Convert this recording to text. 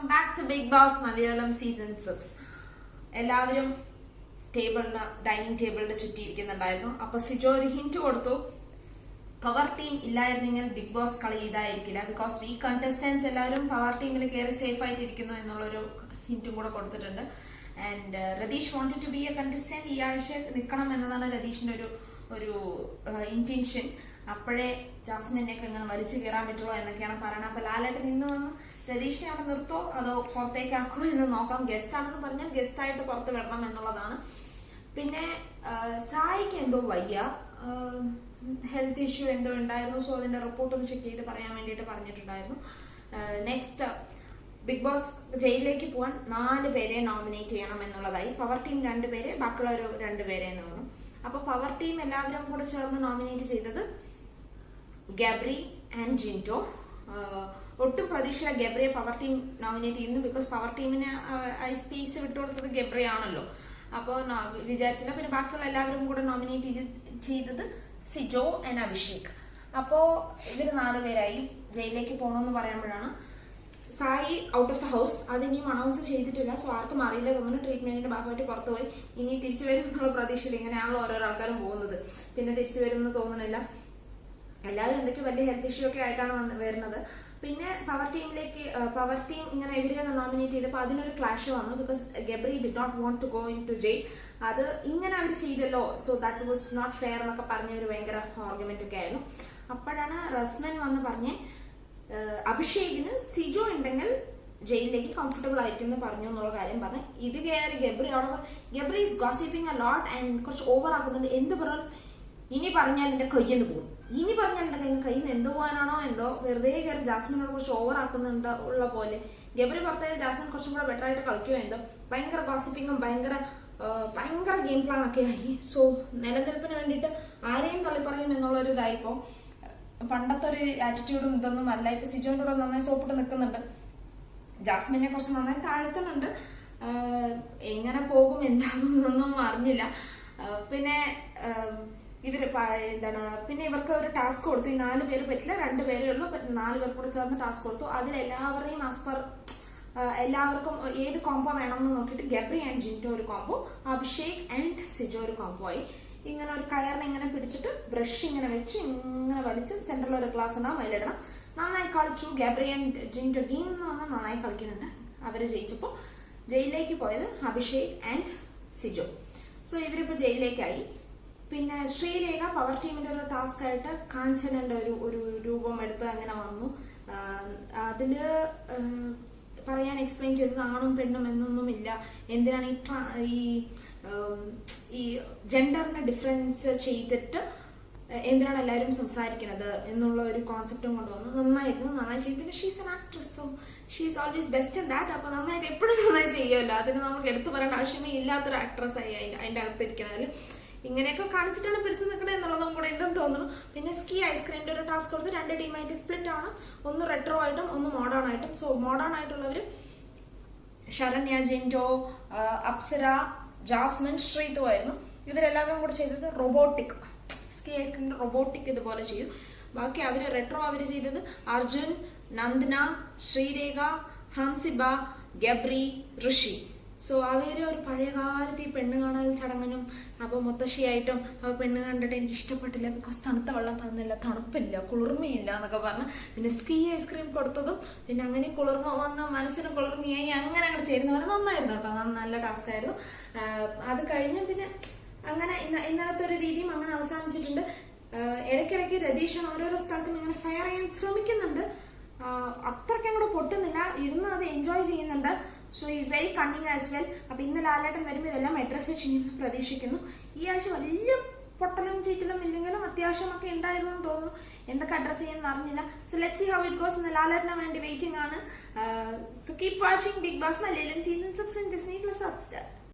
back to Big Boss Malayalam season 6. എല്ലാവരും dining ടേബിളിന്റെ ചുറ്റിയിരിക്കുന്നുണ്ടായിരുന്നു. അപ്പൊ സിജോ ഒരു ഹിന്റ് കൊടുത്തു, പവർ ടീം ഇല്ലായിരുന്നെങ്കിൽ ബിഗ് ബോസ് കളി ഇതായിരിക്കില്ല. ബിക്കോസ് ഈ കണ്ടസ്റ്റൻസ് എല്ലാവരും പവർ ടീമിൽ കയറി സേഫ് ആയിട്ടിരിക്കുന്നു എന്നുള്ളൊരു ഹിന്റും കൂടെ കൊടുത്തിട്ടുണ്ട്. And Ratheesh wanted to be a contestant, ഈ ആഴ്ച നിൽക്കണം എന്നതാണ് രതീഷിന്റെ ഒരു ഇന്റൻഷൻ. അപ്പോഴേ ജാസ്മിനെയൊക്കെ ഇങ്ങനെ വലിച്ചു കയറാൻ പറ്റുള്ളൂ എന്നൊക്കെയാണ് പറയുന്നത്. അപ്പൊ ലാലേട്ടൻ ഇന്ന് വന്ന് രതീഷിനെ അവിടെ നിർത്തോ അതോ പുറത്തേക്കാക്കോ എന്ന് നോക്കാം. ഗസ്റ്റ് ആണെന്ന് പറഞ്ഞാൽ ഗസ്റ്റ് ആയിട്ട് പുറത്ത് വിടണം എന്നുള്ളതാണ്. പിന്നെ സായിക്ക് എന്തോ വയ്യ, ഹെൽത്ത് ഇഷ്യൂ എന്തോ ഉണ്ടായിരുന്നു. സോ അതിന്റെ റിപ്പോർട്ട് ഒന്ന് ചെക്ക് ചെയ്ത് പറയാൻ വേണ്ടിയിട്ട് പറഞ്ഞിട്ടുണ്ടായിരുന്നു. നെക്സ്റ്റ് ബിഗ് ബോസ് ജയിലിലേക്ക് പോകാൻ 4 പേരെ നോമിനേറ്റ് ചെയ്യണം എന്നുള്ളതായി. പവർ ടീം 2 പേര്, ബാക്കിയുള്ള ഒരു 2 പേരെ എന്ന് പറഞ്ഞു. അപ്പൊ പവർ ടീം എല്ലാവരും കൂടെ ചേർന്ന് നോമിനേറ്റ് ചെയ്തത് ഗബ്രി ആൻഡ് ജിൻറ്റോ. ഒട്ടും പ്രതീക്ഷയില്ല ഗബ്രിയെ പവർ ടീം നോമിനേറ്റ് ചെയ്യുന്നു. ബിക്കോസ് പവർ ടീമിന് സ്പേസ് വിട്ടുകൊടുത്തത് ഗബ്രി ആണല്ലോ. അപ്പോൾ വിചാരിച്ചില്ല. പിന്നെ ബാക്കിയുള്ള എല്ലാവരും കൂടെ നോമിനേറ്റ് ചെയ്തത് സിജോ ആൻഡ് അഭിഷേക്. അപ്പോ ഇവര് 4 പേരായി. ജയിലിലേക്ക് പോകണമെന്ന് പറയുമ്പോഴാണ് Sai out of the house. അത് ഇനിയും അനൗൺസ് ചെയ്തിട്ടില്ല. സോ ആർക്കും അറിയില്ല. തോന്നുന്നു ട്രീറ്റ്മെന്റിന്റെ ഭാഗമായിട്ട് പുറത്തു പോയി. ഇനി തിരിച്ചു വരും എന്നുള്ള പ്രതീക്ഷയിൽ ഇങ്ങനെയാണല്ലോ ഓരോരോ ആൾക്കാരും പോകുന്നത്. പിന്നെ തിരിച്ചു വരും എന്ന് തോന്നുന്നില്ല. എല്ലാവരും എന്തൊക്കെയോ വലിയ ഹെൽത്ത് ഇഷ്യൂ ഒക്കെ ആയിട്ടാണ് വരുന്നത്. പിന്നെ പവർ ടീം ഇങ്ങനെ ഇവരെ നോമിനേറ്റ് ചെയ്തപ്പോൾ അതിനൊരു ക്ലാഷ് വന്നു. Because Gabri did not want to go into jail. അത് ഇങ്ങനെ അവർ ചെയ്തല്ലോ, so that was not fair എന്നൊക്കെ പറഞ്ഞ ഒരു ഭയങ്കര ആർഗ്യുമെന്റ് ഒക്കെ ആയിരുന്നു. അപ്പോഴാണ് റസ്മൻ വന്ന് പറഞ്ഞ് അഭിഷേകിന് സിജോ ഉണ്ടെങ്കിൽ ജയിലിലേക്ക് കംഫർട്ടബിൾ ആയിരിക്കും എന്ന് പറഞ്ഞു എന്നുള്ള കാര്യം പറഞ്ഞു. ഇത് കയറി Gabri is gossiping a lot and കുറച്ച് ഓവർ ആക്കുന്നുണ്ട്. എന്ത് പറഞ്ഞാലും ഇനി പറഞ്ഞാൽ എന്റെ കയ്യിൽ നിന്ന് പോകും, ഇനി പറഞ്ഞാൽ എന്റെ കയ്യിൽ നിന്ന് എന്ത് പോകാനാണോ എന്തോ. വെറുതെ കയറി ജാസ്മിനോട് കുറച്ച് ഓവർ ആക്കുന്നുണ്ട് ഉള്ള പോലെ. ഗബ്രി പുറത്തായാലും ജാസ്മിൻ കുറച്ചും കൂടെ ബെറ്റർ ആയിട്ട് കളിക്കുമോ എന്തോ. ഭയങ്കര ഗോസിപ്പിങ്ങും ഭയങ്കര ഗെയിം പ്ലാൻ ഒക്കെ ആയി. സോ നിലനിൽപ്പിന് വേണ്ടിയിട്ട് ആരെയും തള്ളിപ്പറയും എന്നുള്ളൊരു ഇതായിപ്പോ. പണ്ടത്തെ ഒരു ആറ്റിറ്റ്യൂഡും ഇതൊന്നും അല്ല. ഇപ്പൊ സിജോന്റെ കൂടെ നന്നായി സോപ്പിട്ട് നിൽക്കുന്നുണ്ട്. ജാസ്മിനെ കുറച്ച് നന്നായി താഴ്ത്തുന്നുണ്ട്. എങ്ങനെ പോകും എന്താകും എന്നൊന്നും അറിഞ്ഞില്ല. പിന്നെ പിന്നെ ഇവർക്ക് ഒരു ടാസ്ക് കൊടുത്തു. ഈ 4 പേര് പറ്റില്ല, 2 പേരേ ഉള്ളൂ. 4 പേർ കൂടെ ചേർന്ന് ടാസ്ക് കൊടുത്തു. അതിൽ എല്ലാവരെയും എല്ലാവർക്കും ഏത് കോംബോ വേണമെന്ന് നോക്കിയിട്ട് ഗബ്രി ആൻഡ് ജിൻറ്റോ ഒരു കോംബോ, അഭിഷേക് ആൻഡ് സിജോ ഒരു കോംബോ ആയി. ഇങ്ങനെ ഒരു കയറിനെ ഇങ്ങനെ പിടിച്ചിട്ട് ബ്രഷ് ഇങ്ങനെ വെച്ച് ഇങ്ങനെ വലിച്ച് സെന്ററിൽ ഒരു ഗ്ലാസ് ഉണ്ടാവും, അതിലിടണം. നന്നായി കളിച്ചു. ഗബ്രി ആൻഡ് ജിൻറ്റോ ടീം എന്ന് പറഞ്ഞാൽ നന്നായി കളിക്കുന്നുണ്ട്. അവര് ജയിച്ചപ്പോൾ ജയിലിലേക്ക് പോയത് അഭിഷേക് ആൻഡ് സിജോ. സോ ഇവരിപ്പോ ജയിലിലേക്കായി. പിന്നെ ശ്രീരേഖ പവർ ടീമിന്റെ ഒരു ടാസ്ക് ആയിട്ട് കാഞ്ചനന്റെ ഒരു രൂപം എടുത്ത് അങ്ങനെ വന്നു. അതില് പറയാൻ എക്സ്പ്ലെയിൻ ചെയ്തത് ആണും പെണ്ണും എന്നൊന്നുമില്ല, എന്തിനാണ് ഈ ജെൻഡറിന്റെ ഡിഫറൻസ് ചെയ്തിട്ട് എന്തിനാണ് എല്ലാവരും സംസാരിക്കുന്നത് എന്നുള്ള ഒരു കോൺസെപ്റ്റും കൊണ്ടുവന്നു. നന്നായിരുന്നു, നന്നായി ചെയ്തു. പിന്നെ she's an actress, so she's always best in that. അപ്പൊ നന്നായിട്ട് എപ്പോഴും നന്നായി ചെയ്യുമല്ലോ. അതിന് നമുക്ക് എടുത്തു പറയേണ്ട ആവശ്യമേ ഇല്ലാത്തൊരു ആക്ട്രസ് ആയി അതിന്റെ അകത്തിരിക്കുന്നതിൽ. ഇങ്ങനെയൊക്കെ കാണിച്ചിട്ടാണ് പിടിച്ചു നിൽക്കണത് എന്നുള്ളതും കൂടെ ഉണ്ടെന്ന് തോന്നുന്നു. പിന്നെ സ്കീ ഐസ്ക്രീമിന്റെ ഒരു ടാസ്ക് കൊടുത്ത് 2 ടീമായിട്ട് സ്പ്ലിറ്റ് ആണ്. ഒന്ന് റെട്രോ ആയിട്ടും ഒന്ന് മോഡേൺ ആയിട്ടും. സോ മോഡേൺ ആയിട്ടുള്ളവര് ശരണ്യ, ജിൻറ്റോ, അപ്സര, ജാസ്മിൻ, ശ്രീതു ആയിരുന്നു. ഇവരെല്ലാവരും കൂടെ ചെയ്തത് റോബോട്ടിക്, സ്കീ ഐസ്ക്രീമിന്റെ റോബോട്ടിക് ഇതുപോലെ ചെയ്തു. ബാക്കി റെട്രോ അവര് ചെയ്തത് അർജുൻ, നന്ദന, ശ്രീരേഖ, ഹൻസിബ, ഗബ്രി, ഋഷി. സോ അവര് ഒരു പഴയകാലത്ത് ഈ പെണ്ണ് കാണൽ ചടങ്ങിനും അപ്പൊ മുത്തശ്ശിയായിട്ടും അപ്പൊ പെണ്ണ് കണ്ടിട്ട് എനിക്ക് ഇഷ്ടപ്പെട്ടില്ല, ബിക്കോസ് തണുത്ത വെള്ളം തന്നില്ല, തണുപ്പില്ല, കുളിർമയില്ല എന്നൊക്കെ പറഞ്ഞ് പിന്നെ സ്കീ ഐസ്ക്രീം കൊടുത്തതും പിന്നെ അങ്ങനെ കുളിർമ വന്ന് മനസ്സിന് കുളിർമയായി അങ്ങനെ അങ്ങോട്ട് ചേരുന്നവരെ നന്നായിരുന്നു കേട്ടോ. നല്ല ടാസ്ക് ആയിരുന്നു. അത് കഴിഞ്ഞ് പിന്നെ അങ്ങനെ ഇന്നലത്തെ ഒരു രീതിയും അങ്ങനെ അവസാനിച്ചിട്ടുണ്ട്. ഇടയ്ക്കിടയ്ക്ക് രതീഷൻ ഓരോരോ സ്ഥലത്തും ഇങ്ങനെ ഫയർ ചെയ്യാൻ ശ്രമിക്കുന്നുണ്ട്. അത്രയ്ക്കും കൂടെ പൊട്ടുന്നില്ല, ഇരുന്ന് അത് എൻജോയ് ചെയ്യുന്നുണ്ട്. So is very cunning as well. അപ്പൊ ഇന്ന് ലാലേട്ടൻ വരുമ്പോൾ ഇതെല്ലാം അഡ്രസ് ചെയ്യുമെന്ന് പ്രതീക്ഷിക്കുന്നു. ഈ ആഴ്ച വലിയ പൊട്ടലും ചീറ്റലും ഇല്ലെങ്കിലും അത്യാവശ്യമൊക്കെ ഉണ്ടായിരുന്നു എന്ന് തോന്നുന്നു. എന്തൊക്കെ അഡ്രസ് ചെയ്യുമെന്ന് അറിഞ്ഞില്ല. So let's see how it goes. ഇന്ന് ലാലേട്ടന് വേണ്ടി വെയിറ്റിംഗ് ആണ്. So keep watching Bigg Boss Malayalam season 6 in Disney plus Hotstar.